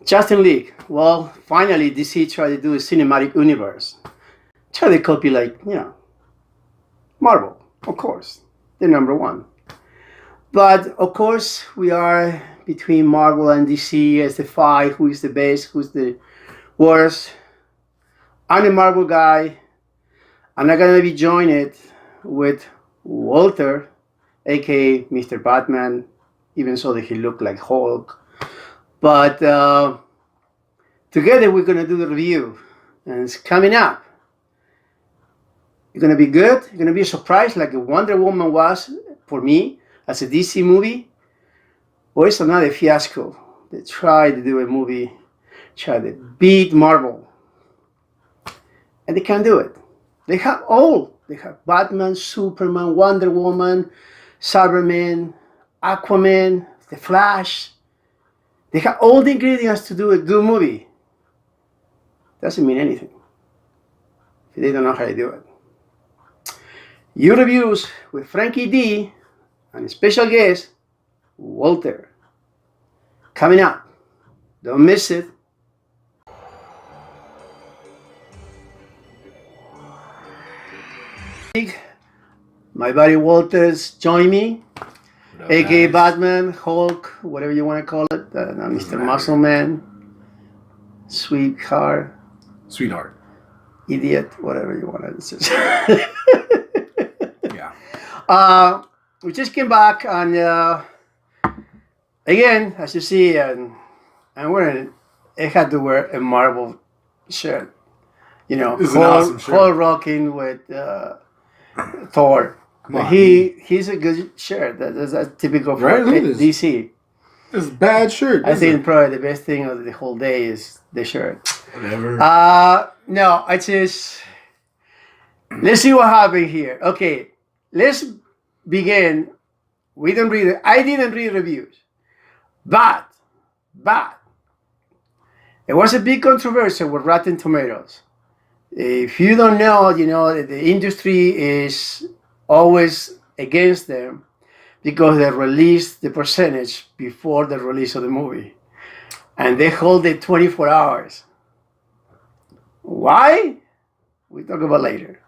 Justin League. Well, finally, DC tried to do a cinematic universe. Try to copy, like, Marvel, of course. They're number one. But, of course, we are between Marvel and DC as the fight. Who is the best? Who's the worst? I'm a Marvel guy. I'm not going to be joined with Walter, aka Mr. Batman, even so that he looked like Hulk. But together we're going to do the review, and it's coming up. It's going to be good. It's going to be a surprise like Wonder Woman was for me as a DC movie. Or it's another fiasco. They tried to do a movie, try to beat Marvel. And they can't do it. They have all. They have Batman, Superman, Wonder Woman, Cyberman, Aquaman, The Flash. They have all the ingredients to do a good movie. Doesn't mean anything if they don't know how to do it. Your reviews with Frankie D and a special guest, Walter. Coming up. Don't miss it. My buddy Walters join me, aka Batman, Hulk, whatever you want to call it, Mr. Muscle Man, Sweetheart, Idiot, whatever you want to say. Yeah. We just came back, and again, as you see, and I'm wearing, I had to wear a Marvel shirt, Awesome shirt. Hulk rocking with Thor. He's a good shirt. That's a typical for Right, look at this. DC. This is a bad shirt. I think probably the best thing of the whole day is the shirt. Whatever. No, I just let's see what happened here. Okay, let's begin. I didn't read reviews, but it was a big controversy with Rotten Tomatoes. If you don't know, the industry is always against them because they release the percentage before the release of the movie. And they hold it 24 hours. Why? We'll talk about later.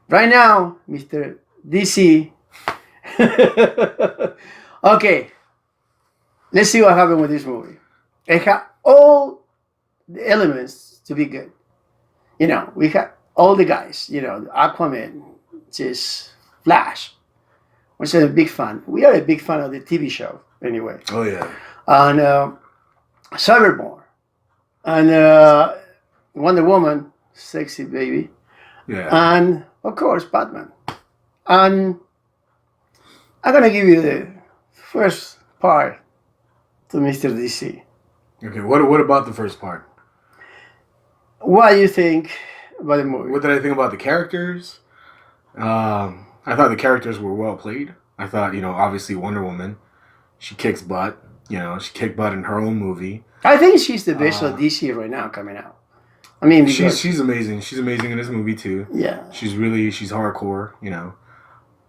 Right now, Mr. DC. Okay, let's see what happened with this movie. It had all the elements to be good. We had all the guys, Aquaman, just Flash, which is a big fan. We are a big fan of the TV show, anyway. Oh, yeah. And Cyborg, and Wonder Woman, sexy baby. Yeah. And, of course, Batman. And I'm going to give you the first part to Mr. DC. Okay, what about the first part? What do you think about the movie? What did I think about the characters? I thought the characters were well played. I thought, obviously Wonder Woman, she kicks butt. She kicked butt in her own movie. I think she's the best of DC right now coming out. I mean, she's amazing. She's amazing in this movie too. Yeah. She's hardcore.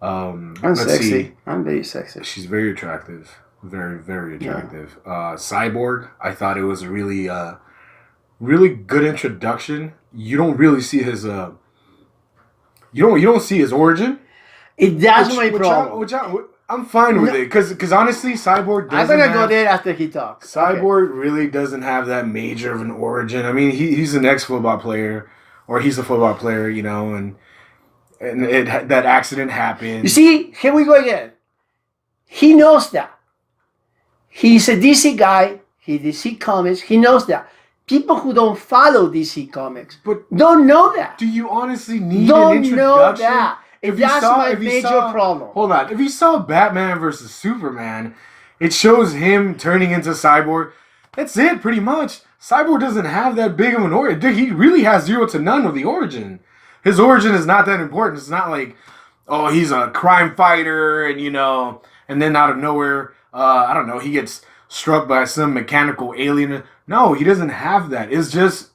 I'm sexy. See. I'm very sexy. She's very attractive. Very, very attractive. Yeah. Cyborg, I thought it was a really, really good introduction. You don't really see his you don't see his origin. That's my problem. I'm fine with it because honestly, Cyborg doesn't. I'm gonna go there after he talks. Cyborg really doesn't have that major of an origin. I mean, he's an ex-football player, or he's a football player, and that accident happened. You see, here we go again. He knows that. He's a DC guy. He DC Comics. He knows that. People who don't follow DC Comics don't know that. Do you honestly need an introduction? Know that. That's my major problem. Hold on. If you saw Batman versus Superman, it shows him turning into Cyborg. That's it, pretty much. Cyborg doesn't have that big of an origin. He really has 0 to none of the origin. His origin is not that important. It's not like, oh, he's a crime fighter, and then out of nowhere, I don't know, he gets struck by some mechanical alien. No, he doesn't have that. It's just,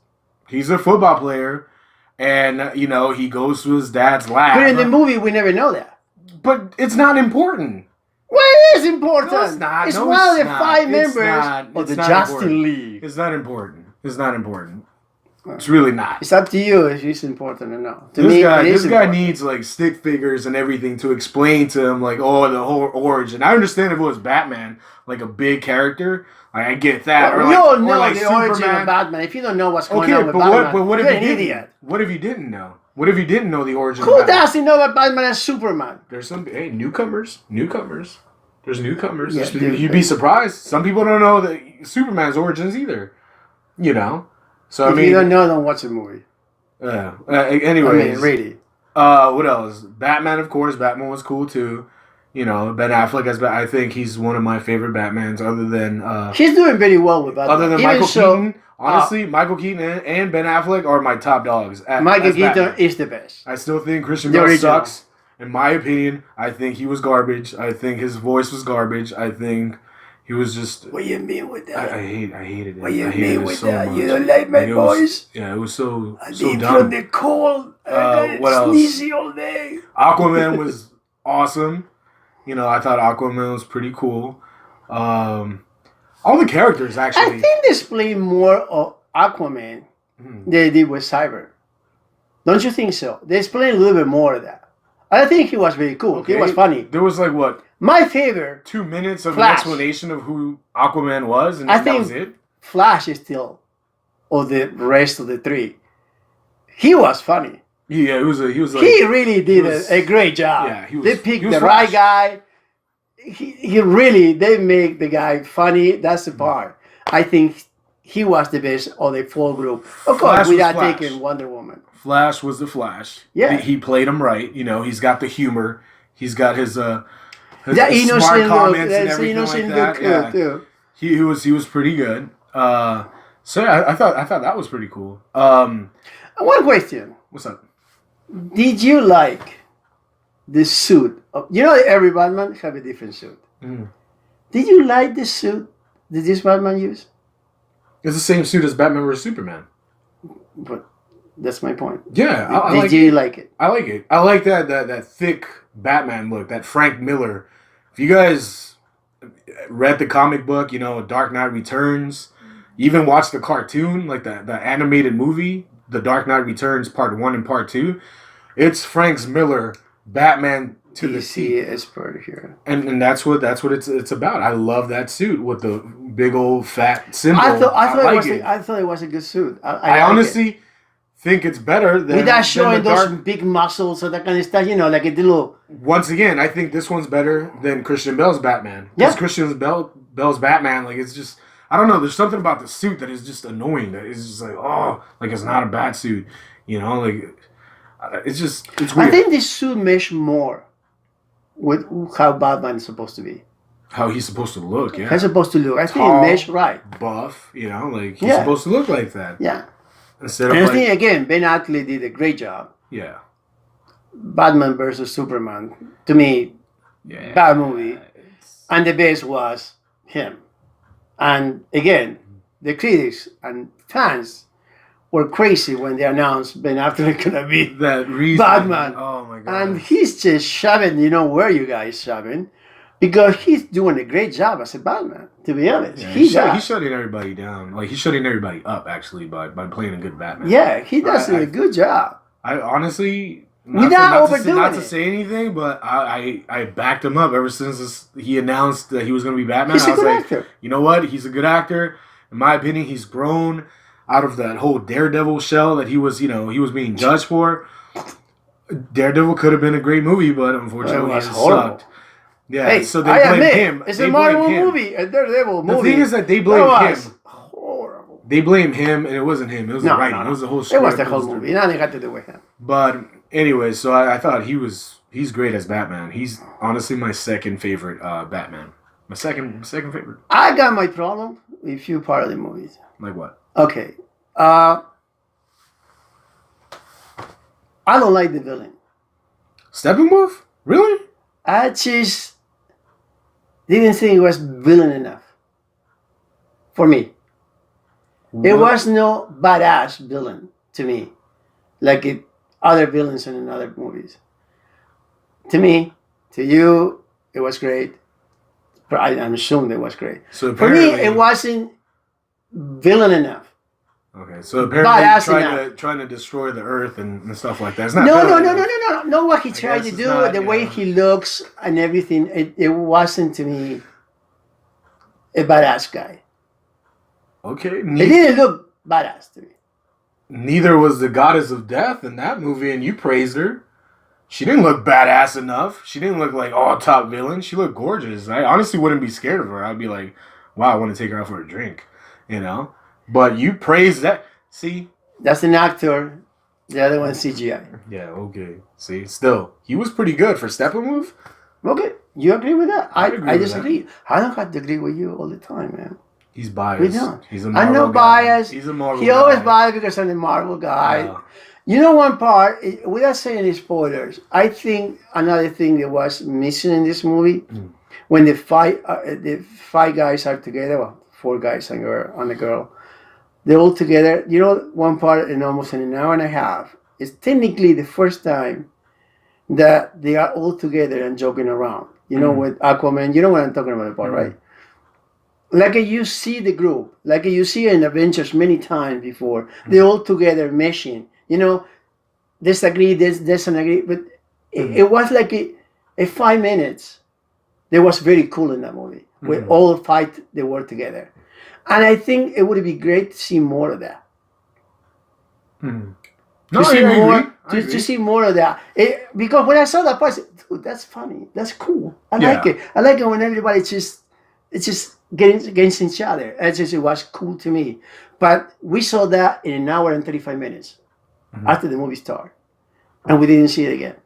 he's a football player. And, he goes to his dad's lab. But in the movie, we never know that. But it's not important. Well, it is important. No, it's not. It's No, one of it's the not. five It's members not. of It's the not Justice important. League. It's not important. It's not important. It's really not. It's up to you if it's important or not. To This me, guy, it is this guy important. needs like stick figures and everything to explain to him like, oh, the whole origin. I understand if it was Batman, like a big character, like, I get that. Well, or we like, all or know like the origin Superman. of Batman. If you don't know what's going Okay, on with but Batman, what if you're you an didn't? idiot. What if you didn't know? What if you didn't know the origin? Who of Batman? doesn't know about Batman and Superman? There's some newcomers. There's newcomers. Yeah, You'd be surprised. Some people don't know that Superman's origins either. You know, so If I mean, you don't know, don't watch the movie. anyways, I mean, really. what else? Batman, of course. Batman was cool too. You know, Ben Affleck as I think he's one of my favorite Batmans, other than He's doing very well with Batman. other than Even Michael so, Keaton. Honestly, Michael Keaton and Ben Affleck are my top dogs. Michael as Keaton Batman. is the best. I still think Christian The Bale original. sucks. In my opinion, I think he was garbage. I think his voice was garbage. I think he was just. What do you mean with that? I hated it. What do you I hated mean it with so that? much. You don't like my Like, it was- voice? Yeah, it was so I so live dumb. from the cold. I got what else? sneezy all day. Aquaman was awesome. You know, I thought Aquaman was pretty cool. All the characters I actually. think they explain more of Aquaman than they did with Cyborg. Don't you think so? They explain a little bit more of that. I think he was very cool. He was funny. There was like what My favorite, 2 minutes of Flash. an explanation of who Aquaman was, and I that think- was it. Flash is still, of the rest of the three. He was funny. Yeah, he was like He really did was- a great job. yeah, he was- They picked he was the right Flash. guy. He really, they make the guy funny. That's the part. I think he was the best of the full group. Of course, Flash was without Flash. taking Wonder Woman. Flash was the Flash. Yeah. He played him right. You know, he's got the humor. He's got his That smart innocent look, comments and that's everything innocent like that. look Yeah. too. He was pretty good. So yeah, I thought that was pretty cool. One question. What's up? Did you like the suit? You know, every Batman have a different suit. Mm. Did you like the suit that this Batman used? It's the same suit as Batman vs Superman. But that's my point. Yeah, I Did like you like it? I like it. I like that thick Batman look, that Frank Miller. If you guys read the comic book, you know, Dark Knight Returns, even watched the cartoon, like the animated movie, The Dark Knight Returns Part 1 and Part 2, it's Frank Miller, Batman to the DC T. expert here. And that's what it's about. I love that suit with the big old fat symbol. I thought like it was a good suit. I like honestly think it's better than without showing the those Dark. big muscles or that kind of stuff, you know, like a little. Once again, I think this one's better than Christian Bale's Batman. Yeah. Because Christian Bale's Batman, like, it's just, I don't know, there's something about the suit that is just annoying. That is just like, oh, like, it's not a bad suit. You know, like, it's weird. I think this suit mesh more with how Batman is supposed to be. How he's supposed to look, yeah. How he's supposed to look. I think Tall. it mesh right. Buff, you know, like, he's Yeah. supposed to look like that. Yeah. Instead And of I like, think, again, Ben Affleck did a great job. yeah. Batman versus Superman, to me, Yeah. bad movie. And the best was him. And again, the critics and fans were crazy when they announced Ben Affleck gonna be. That reason. Batman. Oh, my God. And he's just shoving, you know where you guys shoving, because he's doing a great job as a Batman, to be honest. Yeah, he he's does. shutting everybody down. Like, he's shutting everybody up, actually, by playing a good Batman. Yeah, he does I- a good job. I honestly, Without overdoing not to it. say anything, but I backed him up ever since he announced that he was going to be Batman. He's I a was good like, actor. you know what? He's a good actor. In my opinion, he's grown out of that whole Daredevil shell that he was being judged for. Daredevil could have been a great movie, but unfortunately, It was it horrible. sucked. Yeah, Hey, so they I blame admit, him. it's They a blame Marvel him. movie, a Daredevil movie. The thing is that they blame That was him. horrible. They blame him, and it wasn't him. It was the writing. No. It was the whole It script. was the whole movie. Nothing had to do with him. But anyway, so I thought he's great as Batman. He's honestly my second favorite Batman. My second favorite. I got my problem with a few part of the movies. Like what? Okay. I don't like the villain. Steppenwolf? Really? I just didn't think it was villain enough for me. It was no badass villain to me, like other villains in other movies. To me, to you, it was great. But I'm assuming it was great. So For me, apparently, it wasn't villain enough. okay, so apparently Badass trying to destroy the Earth and stuff like that. It's not No, villain no, no, no, enough. no, no. Not what he I tried guess to it's do, not, the you way know. he looks and everything. It wasn't to me a badass guy. Okay, It didn't look badass to me. neither was the Goddess of Death in that movie, and you praised her. She didn't look badass enough. She didn't look like top villain. She looked gorgeous. I honestly wouldn't be scared of her. I'd be like, wow, I want to take her out for a drink, you know. But you praised that. See, That's an actor. The other one's CGI. yeah, okay. See, still, he was pretty good for Steppenwolf. Okay, you agree with that? I agree I with disagree. I don't have to agree with you all the time, man. He's biased. We don't. He's a I'm Marvel not guy. biased. He's a Marvel He guy. always biased because I'm a Marvel guy. Yeah. You know one part, without saying any spoilers, I think another thing that was missing in this movie, when the five guys are together, well, four guys and a girl, they're all together. You know, one part in almost an hour and a half is technically the first time that they are all together and joking around. You know, with Aquaman, you know what I'm talking about, part, right? Like you see the group, like you see in Avengers many times before, they're all together meshing. You know, disagree, disagree, but it was like a 5 minutes. That was very cool in that movie. With all fight they were together, and I think it would be great to see more of that. No, To see I more, agree. to see more of that. Because when I saw that part, I said, dude, that's funny. That's cool. I Yeah. like it. I like it when everybody it's just getting against each other. It was cool to me. But we saw that in an hour and 35 minutes after the movie started. And we didn't see it again.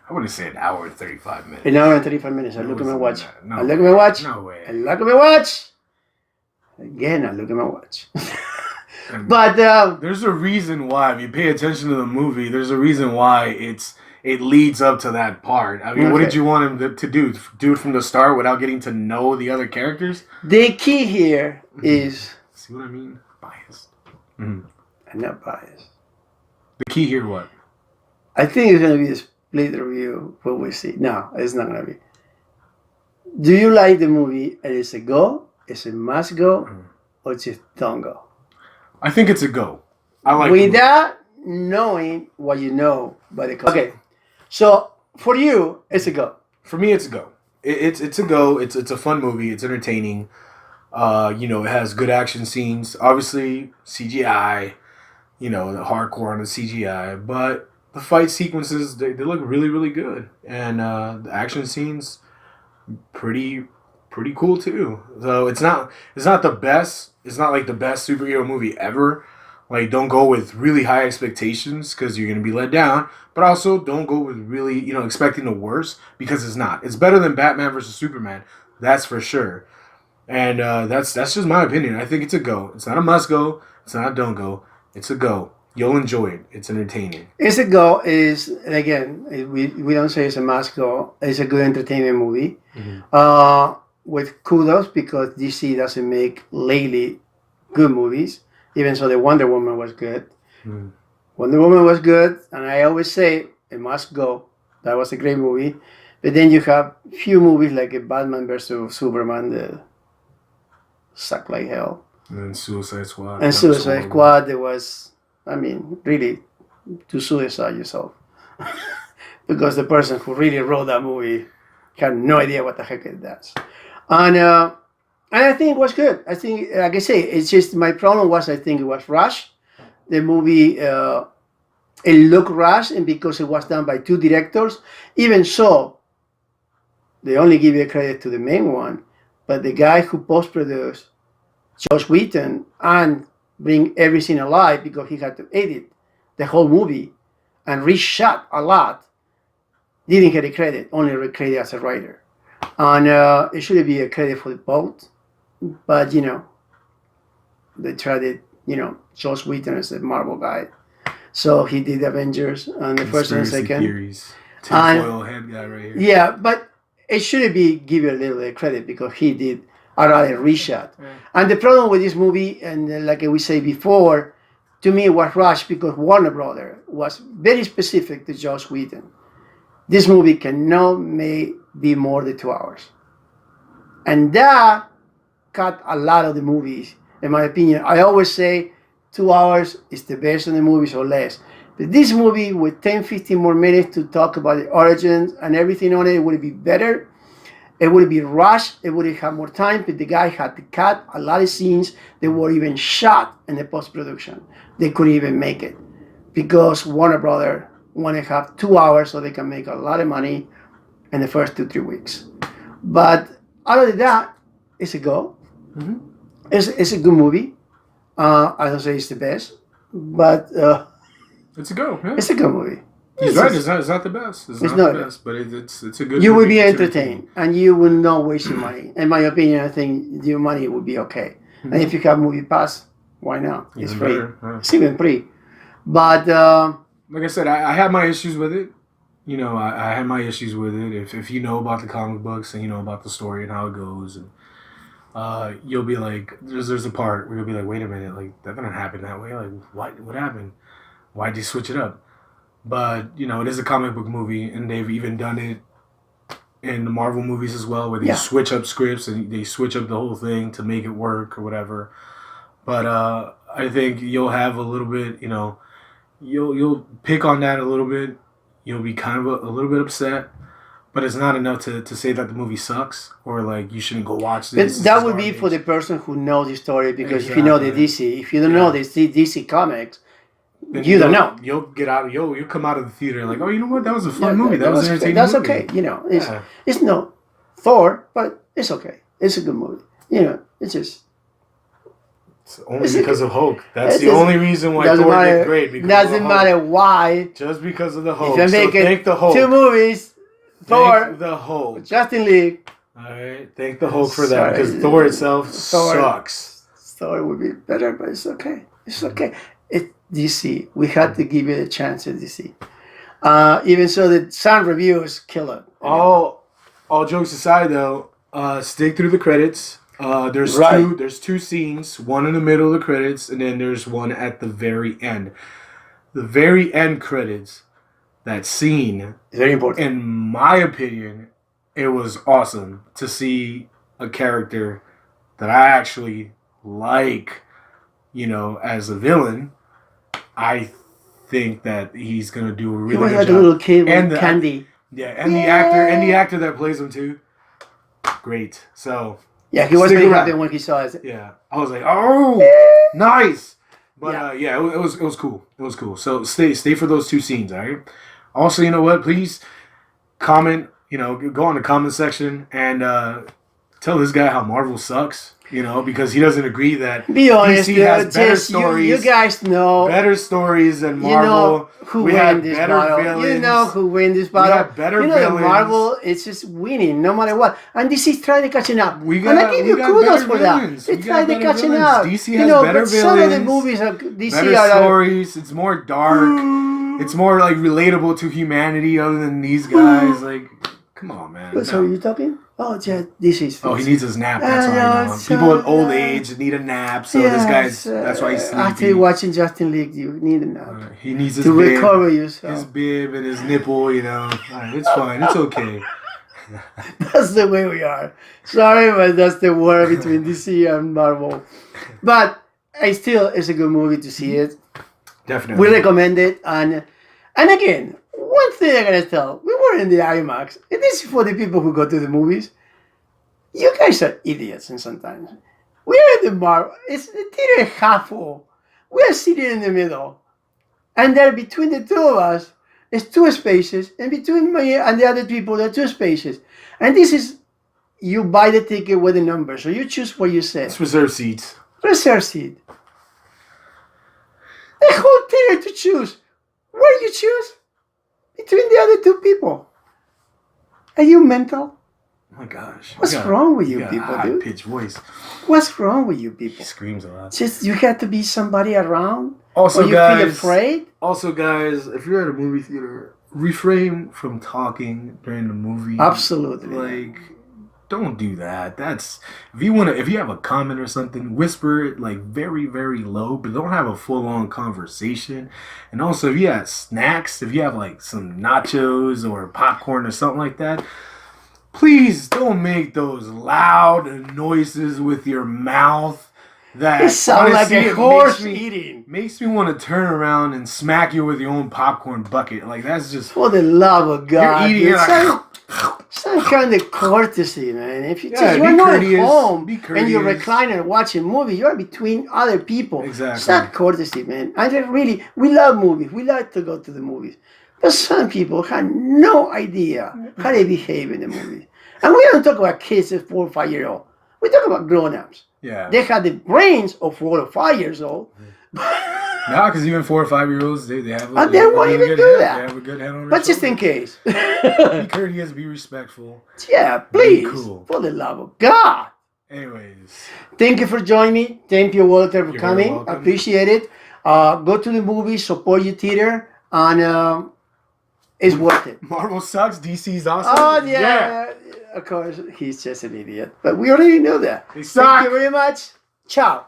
I wouldn't say an hour and 35 minutes. An hour and 35 minutes. I look at my watch. No I look at my watch. No way. I look at my watch. Again, I look at my watch. But there's a reason why. If you pay attention to the movie, there's a reason why it leads up to that part. I mean, what did you want him to do? Do it from the start without getting to know the other characters? the key here is See what I mean? Biased. I'm not biased. The key here, what? I think it's going to be a split review, but we'll see. No, it's not going to be. Do you like the movie? Is a go? Is a must go? Or just don't go? I think it's a go. I like the movie. Without knowing what you know by the Okay, so for you, it's a go. For me, it's a go. It's a go. It's a fun movie. It's entertaining. You know, it has good action scenes. Obviously, CGI. You know, the hardcore on the CGI, but the fight sequences they look really, really good, and the action scenes pretty cool too. So it's not the best. It's not like the best superhero movie ever. Like, don't go with really high expectations because you're gonna be let down. But also, don't go with really expecting the worst because it's not. It's better than Batman versus Superman. That's for sure. And that's just my opinion. I think it's a go. It's not a must go. It's not a don't go. It's a go. You'll enjoy it. It's entertaining. It's a go is, again, we don't say it's a must go. It's a good entertainment movie. With kudos because DC doesn't make lately good movies. Even so, the Wonder Woman was good. Wonder Woman was good, and I always say it must go. That was a great movie. But then you have few movies like a Batman versus Superman that suck like hell. And then Suicide Squad. And Suicide Squad, there was, I mean, really, to suicide yourself. Because the person who really wrote that movie had no idea what the heck it does. And I think it was good. I think, like I say, it's just my problem was I think it was rushed. The movie, it looked rushed, and because it was done by two directors, even so, they only give you credit to the main one, but the guy who post-produced, Josh Whedon, and bring everything alive because he had to edit the whole movie and reshot a lot, didn't get a credit, only a credit as a writer. And it should be a credit for both, but they tried it, Josh Whedon is a Marvel guy, so he did Avengers and the first and second. Theories. Tinfoil head guy right here. Yeah, but it should be give you a little bit of credit because he did a rather reshot. And the problem with this movie, and like we say before, to me it was rushed because Warner Brothers was very specific to Josh Whedon. This movie cannot be more than 2 hours. And that cut a lot of the movies, in my opinion. I always say 2 hours is the best in the movies or less. But this movie with 10, 15 more minutes to talk about the origins and everything on it would be better. It would be rushed. It would have more time, but the guy had to cut a lot of scenes that were even shot in the post-production. They couldn't even make it because Warner Brother want to have 2 hours so they can make a lot of money in the first 2-3 weeks. But other than that, it's a go. Mm-hmm. It's a good movie. I don't say it's the best, but it's a go. Yeah. It's a good movie. He's right. It's not the best. It's not the best, but it's a good. You movie. will be entertained, and you will not waste your money. In my opinion, I think your money will be okay. Mm-hmm. And if you have Movie Pass, why not? It's even free. Better, yeah. It's even free. But like I said, I had my issues with it. You know, I had my issues with it. If you know about the comic books and you know about the story and how it goes, and you'll be like, there's a part where you'll be like, wait a minute, like that didn't happen that way. Like what happened? Why'd you switch it up? But, you know, it is a comic book movie, and they've even done it in the Marvel movies as well, where they switch up scripts and they switch up the whole thing to make it work or whatever. But I think you'll have a little bit, you know, you'll pick on that a little bit. You'll be kind of a little bit upset, but it's not enough to say that the movie sucks or, like, you shouldn't go watch this. But that would be for the person who knows the story, because if you know the DC, if you don't know the DC comics, then you don't know. You'll get out. You'll come out of the theater like, oh, you know what? That was a fun movie. That was entertaining. That's movie. Okay. You know, it's no Thor, but it's okay. It's a good movie. You know, it's just. It's only because of Hulk. That's the only reason why Thor did great. Because doesn't matter why. Just because of the Hulk. If you make thank the Hulk. 2 movies, Thor, thank the Hulk, Justin League. All right, thank the Hulk for that, because Thor itself sucks. Thor would be better, but it's okay. It's okay. It's DC. We had to give it a chance at DC. Even so, the sound reviews kill it. All jokes aside, though, stick through the credits. There's two scenes, one in the middle of the credits, and then there's one at the very end. The very end credits, that scene, is very important. In my opinion, it was awesome to see a character that I actually like, you know, as a villain. I think that he's gonna do a really good job. He was like a little kid with candy. The actor that plays him too. Great. So yeah, he was very happy when he saw it. Yeah, I was like, oh, nice. But it was cool. It was cool. So stay for those 2 scenes, all right? Also, you know what? Please comment. You know, go on the comment section and tell this guy how Marvel sucks. You know, because he doesn't agree that Be honest, DC has better stories. You guys know better stories than Marvel. You know who wins this battle. Villains. You know who wins this battle. We have better villains. Marvel, it's just winning no matter what. And DC is trying to catching up. And I give you kudos for that. They trying to catching up. DC has better villains. Some of the movies are DC better stories. It's more dark. It's more like relatable to humanity. Other than these guys, like, come on, man. So are you talking? Oh, yeah, this is. Oh, he needs his nap. That's why I know. People with old age need a nap. So this guy's. That's why he's sleepy. After watching Justin League, you need a nap. He needs his to bib, recover yourself. His bib and his nipple. You know, it's fine. It's okay. That's the way we are. Sorry, but that's the war between DC and Marvel. But it's a good movie to see it. Definitely. We recommend it, and again. One thing I'm gonna tell, we were in the IMAX, and this is for the people who go to the movies. You guys are idiots, and sometimes we're in the bar. It's the theater is half full. We are sitting in the middle, and there between the 2 of us is 2 spaces, and between me and the other people there are 2 spaces. And this is you buy the ticket with the number, so you choose what you sit. It's reserved seats. Reserved seat. The whole theater to choose. Where you choose? Between the other 2 people. Are you mental? Oh my gosh. What's wrong with you people, dude? High-pitched voice. What's wrong with you people? He screams a lot. Just you have to be somebody around? Also, or you guys, feel afraid? Also, guys, if you're at a movie theater, refrain from talking during the movie. Absolutely. Like, don't do that. That's if you have a comment or something, whisper it like very, very low, but don't have a full-on conversation. And also, if you have snacks, if you have like some nachos or popcorn or something like that, please don't make those loud noises with your mouth. That It sounds like honestly, a horse eating. Makes me want to turn around and smack you with your own popcorn bucket. Like, that's just... For the love of God. You're eating it like... Some kind of courtesy, man. If you Yeah, you're be not courteous, at home be and you're courteous. reclining watching a movie, you're between other people. Exactly. It's not courtesy, man. We love movies. We like to go to the movies. But some people have no idea how they behave in the movies. And we don't talk about kids at 4 or 5 years old. We talk about grown-ups. Yeah. They have the brains of 4 or 5 years old. No, because even 4 or 5 year olds, they have a, they won't even good do head. that. They have a good head on their But just in shoulders. case. Be courteous, be respectful. Yeah, please. Cool. For the love of God. Anyways. Thank you for joining me. Thank you, Walter, for You're coming. welcome. Appreciate it. Go to the movies, support your theater, and it's worth it. Marvel sucks, DC's awesome. Oh, yeah. Of course, he's just an idiot. But we already know that. They suck. Thank you very much. Ciao.